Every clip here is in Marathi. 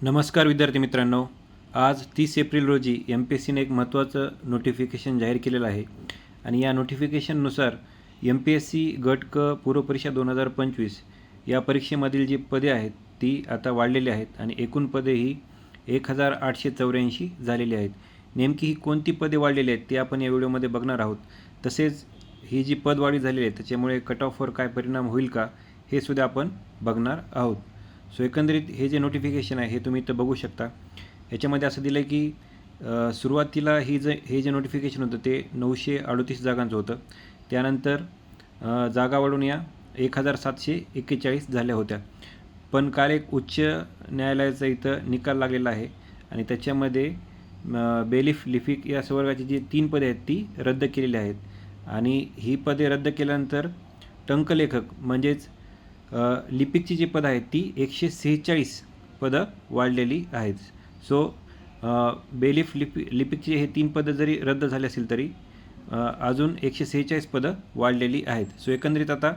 नमस्कार विद्यार्थी मित्रांनो, आज 30 एप्रिल रोजी MPSCने एक महत्त्वाचं नोटिफिकेशन जाहीर केलेलं आहे आणि या नोटिफिकेशननुसार MPSC गट क पूर्वपरीक्षा 2025 या परीक्षेमधील जी पदे आहेत ती आता वाढलेली आहेत आणि एकूण पदे ही 1884 झालेली आहेत. नेमकी ही कोणती पदे वाढलेली आहेत ते आपण या व्हिडिओमध्ये बघणार आहोत. तसेच ही जी पदवाढी झालेली आहे त्याच्यामुळे कट ऑफवर काय परिणाम होईल का हे सुद्धा आपण बघणार आहोत. सो एकंदरीत हे जे नोटिफिकेशन आहे हे तुम्ही इथं बघू शकता. याच्यामध्ये असं दिलं आहे की सुरुवातीला हे जे नोटिफिकेशन होतं ते 938 जागांचं होतं. त्यानंतर जागा वाढून या 1741 झाल्या होत्या. पण काल एक उच्च न्यायालयाचा इथं निकाल लागलेला आहे आणि त्याच्यामध्ये बेलिफ लिपिक या संवर्गाची जी 3 पदे आहेत ती रद्द केलेली आहेत आणि ही पदे रद्द केल्यानंतर टंकलेखक म्हणजेच लिपिकची जी पदं आहेत ती 146 पदं वाढलेली आहेत. सो बेलिफ लिपिकची हे 3 पदं जरी रद्द झाले असेल तरी अजून 146 पदं वाढलेली आहेत. सो एकंदरीत आता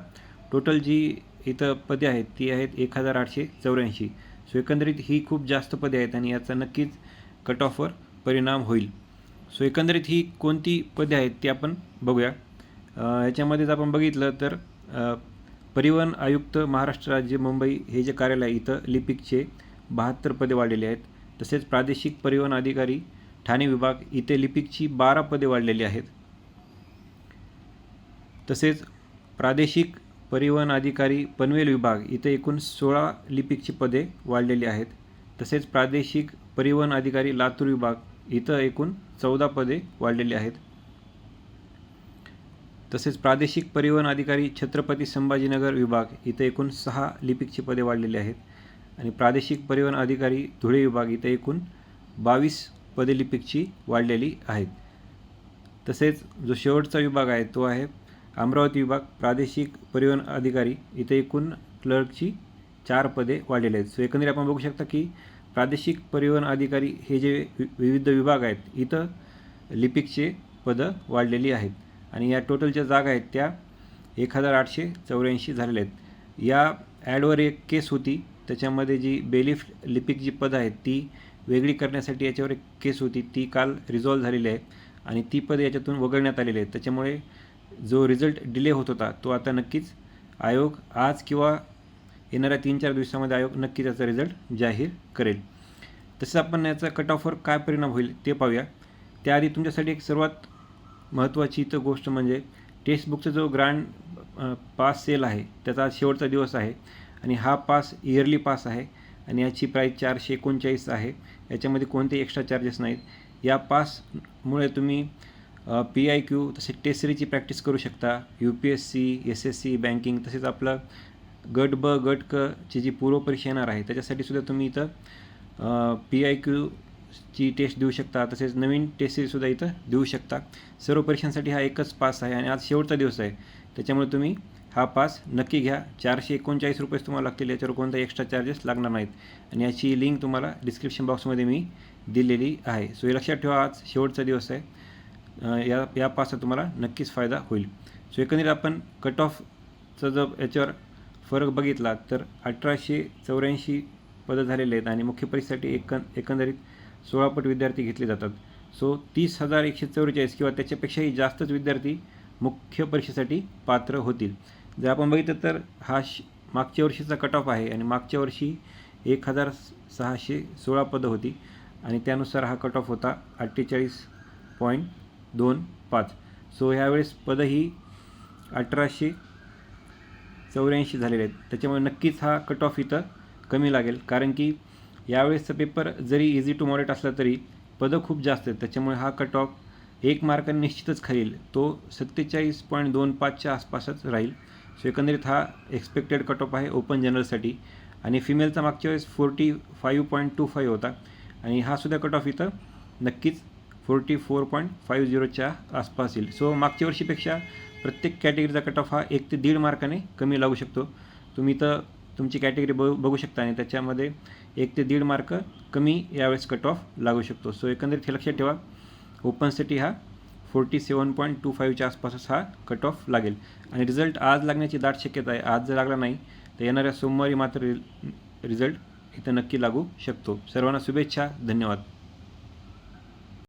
टोटल जी इथं पदे आहेत ती आहेत 1884. सो एकंदरीत ही खूप जास्त पदे आहेत आणि याचा नक्कीच कट ऑफवर परिणाम होईल. सो एकंदरीत ही कोणती पदे आहेत ती आपण बघूया. याच्यामध्येच आपण बघितलं तर परिवहन आयुक्त महाराष्ट्र राज्य मुंबई हे जे कार्यालय इथं लिपिकचे 72 पदे वाढलेली आहेत. तसेच प्रादेशिक परिवहन अधिकारी ठाणे विभाग इथे लिपिकची 12 पदे वाढलेली आहेत. तसेच प्रादेशिक परिवहन अधिकारी पनवेल विभाग इथे एकूण 16 लिपिकची पदे वाढलेली आहेत. तसेच प्रादेशिक परिवहन अधिकारी लातूर विभाग इथं एकूण 14 पदे वाढलेली आहेत. तसेच प्रादेशिक परिवहन अधिकारी छत्रपती संभाजीनगर विभाग इथे एकूण 6 लिपिकची पदे वाढलेली आहेत आणि प्रादेशिक परिवहन अधिकारी धुळे विभाग इथे एकूण 22 पदे लिपिकची वाढलेली आहेत. तसेच जो शेवटचा विभाग आहे तो आहे अमरावती विभाग प्रादेशिक परिवहन अधिकारी इथे एकूण क्लर्कची 4 पदे वाढलेली आहेत. सो एकंदरीत आपण बघू शकता की प्रादेशिक परिवहन अधिकारी हे जे विविध विभाग आहेत इथं लिपिकचे पदं वाढलेली आहेत आणि या टोटलच्या जागा आहेत त्या 1884 झालेल्या आहेत. या ॲडवर एक केस होती, त्याच्यामध्ये जी बेलिफ लिपिक जी पदं आहेत ती वेगळी करण्यासाठी याच्यावर एक केस होती, ती काल रिझॉल्व झालेली आहे आणि ती पदे याच्यातून वगळण्यात आलेली आहेत. त्याच्यामुळे जो रिझल्ट डिले होत होता तो आता नक्कीच आयोग आज किंवा येणाऱ्या 3-4 दिवसामध्ये आयोग नक्कीच याचा रिझल्ट जाहीर करेल. तसं आपण याचा कट ऑफवर काय परिणाम होईल ते पाहूया. त्याआधी तुमच्यासाठी एक सर्वात महत्त्वाची इथं गोष्ट म्हणजे टेक्स्टबुकचा जो ग्रँड पास सेल आहे त्याचा आज शेवटचा दिवस आहे आणि हा पास इयरली पास आहे आणि याची प्राईस 439 आहे. याच्यामध्ये कोणते एक्स्ट्रा चार्जेस नाहीत. या पासमुळे तुम्ही PIQ तसेच टेस्ट सिरीजची प्रॅक्टिस करू शकता. UPSC, SSC, बँकिंग तसेच आपलं गट ब गट क ची जी पूर्वपरीक्षा येणार आहे त्याच्यासाठी सुद्धा तुम्ही इथं PIQ ची टेस्ट देऊ शकता. तसेच नवीन टेस्ट सिरीजसुद्धा इथं देऊ शकता. सर्व परीक्षांसाठी हा एकच पास आहे आणि आज शेवटचा दिवस आहे, त्याच्यामुळे तुम्ही हा पास नक्की घ्या. 439 रुपयेच तुम्हाला लागतील, याच्यावर कोणता एक्स्ट्रा चार्जेस लागणार नाहीत आणि याची लिंक तुम्हाला डिस्क्रिप्शन बॉक्समध्ये मी दिलेली आहे. सो हे लक्षात ठेवा, आज शेवटचा दिवस आहे. या पासचा तुम्हाला नक्कीच फायदा होईल. सो एकंदरीत आपण कट ऑफचा जर याच्यावर फरक बघितला तर 1884 पदं झालेले आहेत आणि मुख्य परीक्षेसाठी एकंदरीत 16 पट विद्यार्थी घेतले जातात. सो 30,144 किंवा त्याच्यापेक्षाही जास्तच विद्यार्थी मुख्य परीक्षेसाठी पात्र होतील. जर आपण बघितलं तर हा मागच्या वर्षीचा कट ऑफ आहे आणि मागच्या वर्षी 1616 पदं होती आणि त्यानुसार हा कट ऑफ होता 48.25. सो ह्यावेळेस पदं ही 1884 झालेले आहेत. त्याच्यामुळे नक्कीच हा कट ऑफ इथं कमी लागेल, कारण की यावेळेसचा पेपर जरी इझी टू मॉडरेट असला तरी पदं खूप जास्त आहेत. त्याच्यामुळे हा कट ऑफ 1 मार्काने निश्चितच खाईल, तो 47.25च्या आसपासच राहील. सो एकंदरीत हा एक्सपेक्टेड कट ऑफ आहे ओपन जनरलसाठी आणि फिमेलचा मागच्या वेळेस 45.25 होता आणि हा सुद्धा कट ऑफ इथं नक्कीच 44.50च्या आसपास येईल. सो मागच्या वर्षीपेक्षा प्रत्येक कॅटेगरीचा कट ऑफ हा 1 ते 1.5 मार्काने कमी लागू शकतो. तुम्ही इथं तुमची कॅटेगरी बघू शकता आणि त्याच्यामध्ये 1 ते 1.5 मार्क कमी यावेळेस कट ऑफ लागू शकतो. सो एकंदरीत हे लक्षात ठेवा, ओपनसाठी हा 47.25च्या आसपासच हा कट ऑफ लागेल आणि रिझल्ट आज लागण्याची दाट शक्यता आहे. आज जर लागला नाही तर येणाऱ्या सोमवारी मात्र रिझल्ट इथं नक्की लागू शकतो. सर्वांना शुभेच्छा. धन्यवाद.